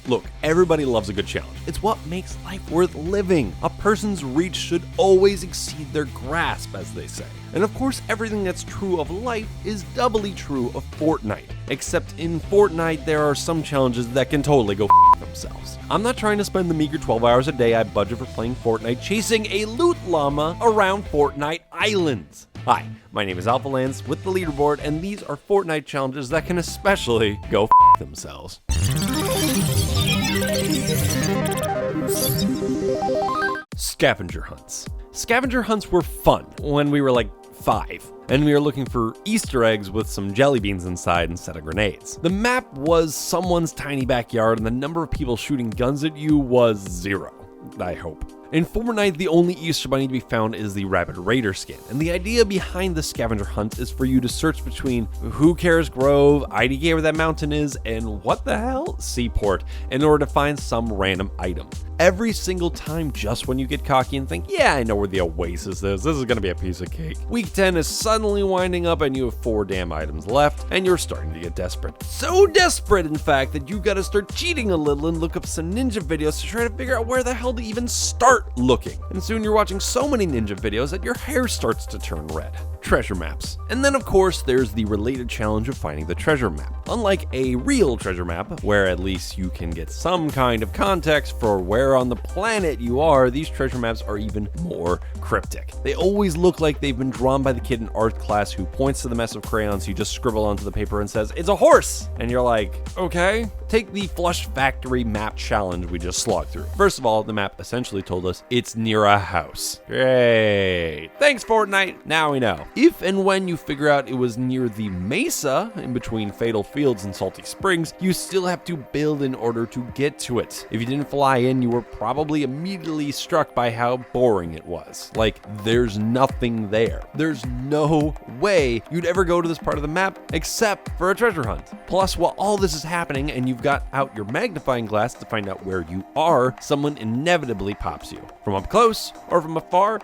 Look, everybody loves a good challenge. It's what makes life worth living. A person's reach should always exceed their grasp, as they say. And of course, everything that's true of life is doubly true of Fortnite. Except in Fortnite, there are some challenges that can totally go themselves. I'm not trying to spend the meager 12 hours a day I budget for playing Fortnite chasing a loot llama around Fortnite Islands. Hi, my name is Alphalance with the Leaderboard, and these are Fortnite challenges that can especially go themselves. Scavenger hunts. Scavenger hunts were fun when we were like 5, and we were looking for Easter eggs with some jelly beans inside instead of grenades. The map was someone's tiny backyard, and the number of people shooting guns at you was 0, I hope. In Fortnite, the only Easter bunny to be found is the Rabbit Raider skin, and the idea behind the scavenger hunt is for you to search between Who Cares Grove, IDK where that mountain is, and what the hell? Seaport, in order to find some random item. Every single time, just when you get cocky and think, yeah, I know where the oasis is, this is gonna be a piece of cake. Week 10 is suddenly winding up and you have 4 damn items left, and you're starting to get desperate. So desperate, in fact, that you gotta start cheating a little and look up some ninja videos to try to figure out where the hell to even start looking. And soon you're watching so many ninja videos that your hair starts to turn red. Treasure maps. And then of course there's the related challenge of finding the treasure map. Unlike a real treasure map, where at least you can get some kind of context for where on the planet you are, these treasure maps are even more cryptic. They always look like they've been drawn by the kid in art class who points to the mess of crayons you just scribble onto the paper and says, "It's a horse!" And you're like, okay. Take the Flush Factory map challenge we just slogged through. First of all, the map essentially told us it's near a house. Great. Thanks, Fortnite. Now we know. If and when you figure out it was near the mesa in between Fatal Fields and Salty Springs, you still have to build in order to get to it. If you didn't fly in, you were probably immediately struck by how boring it was. Like, there's nothing there. There's no way you'd ever go to this part of the map except for a treasure hunt. Plus, while all this is happening and you've got out your magnifying glass to find out where you are, someone inevitably pops you. From up close or from afar,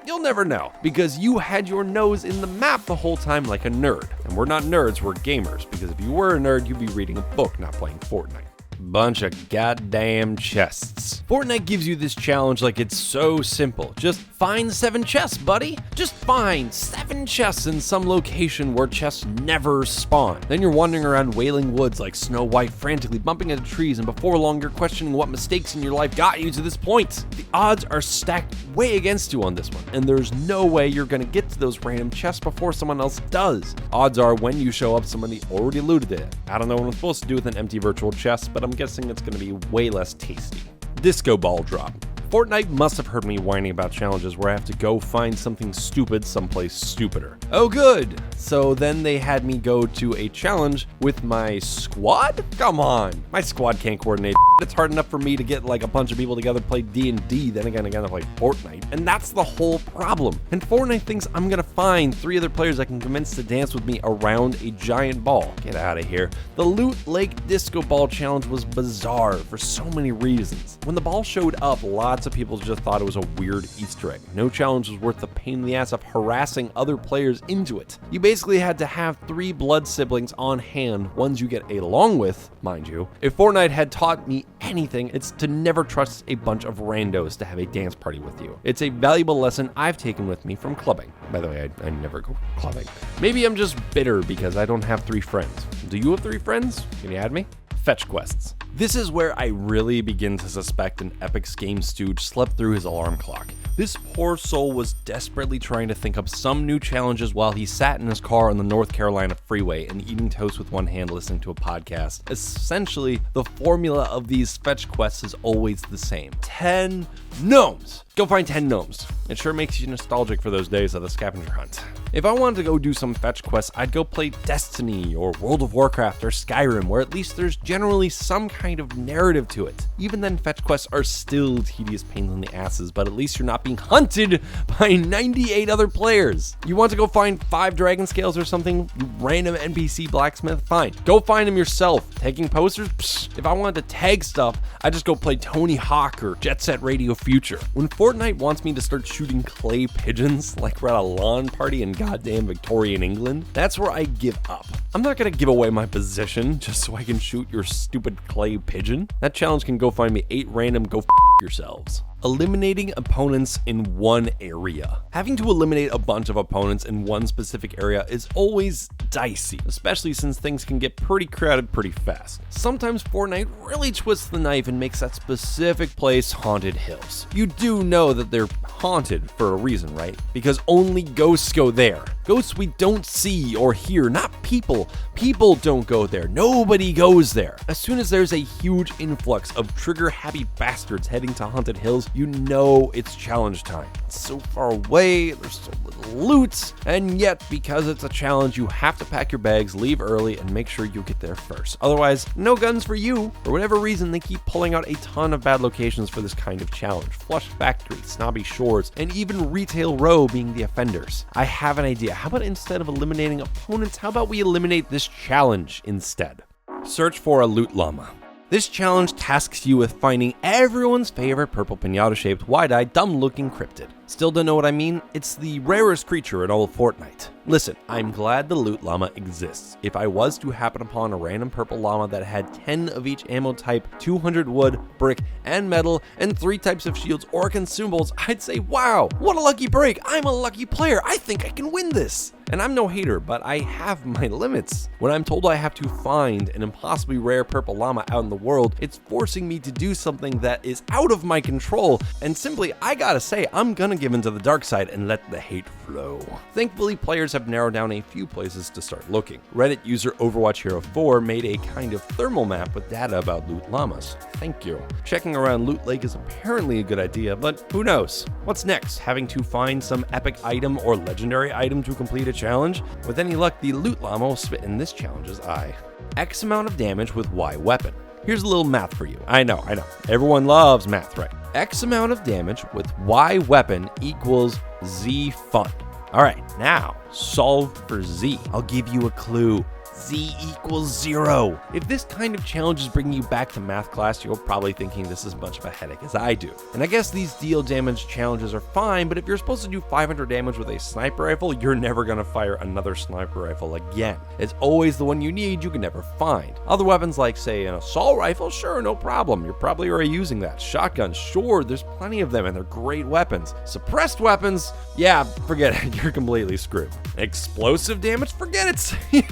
you'll never know, because you had your nose in the map the whole time like a nerd. And we're not nerds, we're gamers, because if you were a nerd, you'd be reading a book, not playing Fortnite. Bunch of goddamn chests. Fortnite gives you this challenge like it's so simple. Just find 7 chests, buddy. Just find 7 chests in some location where chests never spawn. Then you're wandering around Wailing Woods like Snow White, frantically bumping into trees, and before long you're questioning what mistakes in your life got you to this point. The odds are stacked way against you on this one, and there's no way you're gonna get to those random chests before someone else does. Odds are when you show up, somebody already looted it. I don't know what I'm supposed to do with an empty virtual chest, but I'm guessing it's gonna be way less tasty. Disco ball drop. Fortnite must have heard me whining about challenges where I have to go find something stupid someplace stupider. Oh good! So then they had me go to a challenge with my squad? Come on, my squad can't coordinate. It's hard enough for me to get like a bunch of people together to play D&D, then again I gotta play Fortnite. And that's the whole problem. And Fortnite thinks I'm gonna find 3 other players I can convince to dance with me around a giant ball. Get out of here. The Loot Lake Disco Ball Challenge was bizarre for so many reasons. When the ball showed up, lots of people just thought it was a weird Easter egg. No challenge was worth the pain in the ass of harassing other players into it. You basically had to have 3 blood siblings on hand, ones you get along with, mind you. If Fortnite had taught me anything, it's to never trust a bunch of randos to have a dance party with you. It's a valuable lesson I've taken with me from clubbing. By the way, I never go clubbing. Maybe I'm just bitter because I don't have 3 friends. Do you have 3 friends? Can you add me? Fetch quests. This is where I really begin to suspect an Epic's game stooge slept through his alarm clock. This poor soul was desperately trying to think up some new challenges while he sat in his car on the North Carolina freeway and eating toast with one hand listening to a podcast. Essentially, the formula of these fetch quests is always the same. 10 gnomes! Go find 10 gnomes. It sure makes you nostalgic for those days of the scavenger hunt. If I wanted to go do some fetch quests, I'd go play Destiny or World of Warcraft or Skyrim, where at least there's generally some kind of narrative to it. Even then, fetch quests are still tedious pains in the asses, but at least you're not being hunted by 98 other players. You want to go find 5 dragon scales or something, you random NPC blacksmith? Fine, go find them yourself. Tagging posters? Psh, if I wanted to tag stuff, I just go play Tony Hawk or Jet Set Radio Future. When Fortnite wants me to start shooting clay pigeons like we're at a lawn party in goddamn Victorian England, that's where I give up. I'm not gonna give away my position just so I can shoot your stupid clay pigeon. That challenge can go find me 8 random go yourselves. Eliminating opponents in one area. Having to eliminate a bunch of opponents in one specific area is always dicey, especially since things can get pretty crowded pretty fast. Sometimes Fortnite really twists the knife and makes that specific place haunted hills. You do know that they're haunted for a reason, right? Because only ghosts go there. Ghosts we don't see or hear, not people. People don't go there. Nobody goes there. As soon as there's a huge influx of trigger-happy bastards heading to haunted hills, you know it's challenge time. It's so far away, there's so little loot, and yet because it's a challenge, you have to pack your bags, leave early, and make sure you get there first. Otherwise, no guns for you. For whatever reason, they keep pulling out a ton of bad locations for this kind of challenge. Flush Factory, Snobby Shores, and even Retail Row being the offenders. I have an idea. How about instead of eliminating opponents, how about we eliminate this challenge instead? Search for a loot llama. This challenge tasks you with finding everyone's favorite purple pinata-shaped, wide-eyed, dumb-looking cryptid. Still don't know what I mean? It's the rarest creature in all of Fortnite. Listen, I'm glad the loot llama exists. If I was to happen upon a random purple llama that had 10 of each ammo type, 200 wood, brick, and metal, and 3 types of shields or consumables, I'd say, wow, what a lucky break. I'm a lucky player. I think I can win this. And I'm no hater, but I have my limits. When I'm told I have to find an impossibly rare purple llama out in the world, it's forcing me to do something that is out of my control, and simply, I gotta say, I'm gonna give into the dark side and let the hate flow. Thankfully, players have narrowed down a few places to start looking. Reddit user Overwatch Hero 4 made a kind of thermal map with data about loot llamas. Thank you. Checking around Loot Lake is apparently a good idea, but who knows? What's next? Having to find some epic item or legendary item to complete a challenge? With any luck, the loot llama will spit in this challenge's eye. X amount of damage with Y weapon. Here's a little math for you. I know. Everyone loves math, right? X amount of damage with Y weapon equals Z fun. All right, now solve for Z. I'll give you a clue. Z equals 0. If this kind of challenge is bringing you back to math class, you're probably thinking this is as much of a headache as I do. And I guess these deal damage challenges are fine, but if you're supposed to do 500 damage with a sniper rifle, you're never gonna fire another sniper rifle again. It's always the one you need, you can never find. Other weapons like, say, an assault rifle, sure, no problem. You're probably already using that. Shotguns, sure, there's plenty of them and they're great weapons. Suppressed weapons, yeah, forget it, you're completely screwed. Explosive damage, forget it. You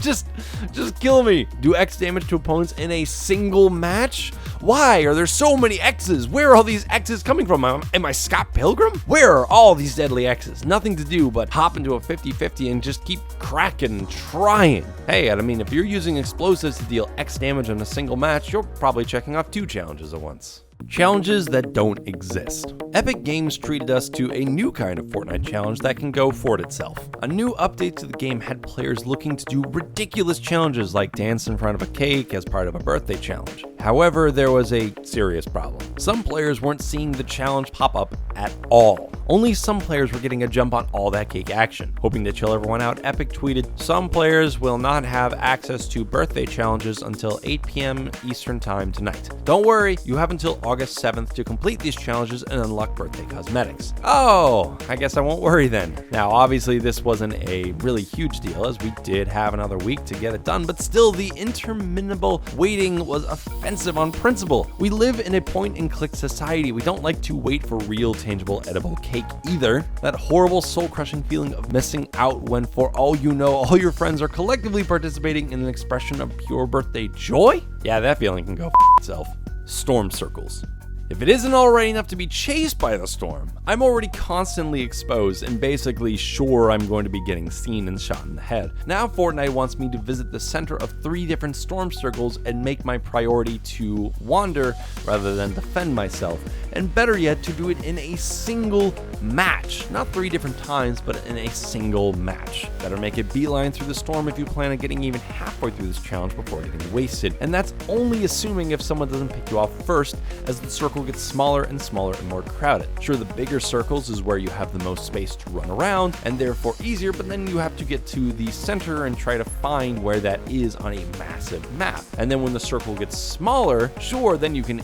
just kill me. Do X damage to opponents in a single match? Why are there so many X's? Where are all these X's coming from? Am I Scott Pilgrim? Where are all these deadly X's? Nothing to do but hop into a 50-50 and just keep cracking and trying. Hey, I mean, if you're using explosives to deal X damage in a single match, you're probably checking off 2 challenges at once. Challenges that don't exist. Epic Games treated us to a new kind of Fortnite challenge that can go for it itself. A new update to the game had players looking to do ridiculous challenges like dance in front of a cake as part of a birthday challenge. However, there was a serious problem. Some players weren't seeing the challenge pop up at all. Only some players were getting a jump on all that cake action. Hoping to chill everyone out, Epic tweeted, "Some players will not have access to birthday challenges until 8 p.m. Eastern Time tonight. Don't worry, you have until August 7th to complete these challenges and unlock birthday cosmetics." Oh, I guess I won't worry then. Now, obviously this wasn't a really huge deal as we did have another week to get it done, but still the interminable waiting was offensive on principle. We live in a point-and-click society. We don't like to wait for real, tangible, edible cake either. That horrible soul-crushing feeling of missing out when, for all you know, all your friends are collectively participating in an expression of pure birthday joy? Yeah, that feeling can go f itself. Storm circles. If it isn't already enough to be chased by the storm, I'm already constantly exposed and basically sure I'm going to be getting seen and shot in the head. Now Fortnite wants me to visit the center of 3 different storm circles and make my priority to wander rather than defend myself, and better yet, to do it in a single match. Not 3 different times, but in a single match. Better make a beeline through the storm if you plan on getting even halfway through this challenge before getting wasted. And that's only assuming if someone doesn't pick you off first, as the circle circle gets smaller and smaller and more crowded. Sure, the bigger circles is where you have the most space to run around and therefore easier, but then you have to get to the center and try to find where that is on a massive map. And then when the circle gets smaller, sure, then you can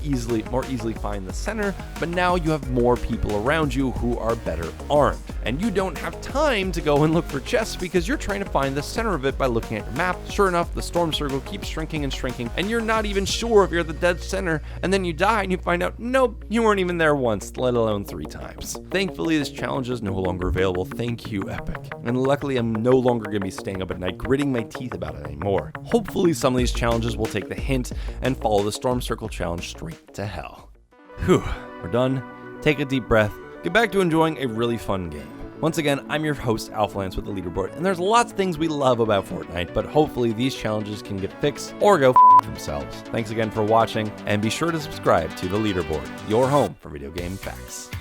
more easily find the center, but now you have more people around you who are better armed. And you don't have time to go and look for chests because you're trying to find the center of it by looking at your map. Sure enough, the storm circle keeps shrinking and shrinking, and you're not even sure if you're at the dead center, and then you die and you find out, nope, you weren't even there once, let alone 3 times. Thankfully, this challenge is no longer available. Thank you, Epic. And luckily, I'm no longer going to be staying up at night gritting my teeth about it anymore. Hopefully, some of these challenges will take the hint and follow the storm circle challenge straight to hell. Whew, we're done. Take a deep breath. Get back to enjoying a really fun game. Once again, I'm your host, Lance with the Leaderboard, and there's lots of things we love about Fortnite, but hopefully these challenges can get fixed or go themselves. Thanks again for watching, and be sure to subscribe to the Leaderboard, your home for video game facts.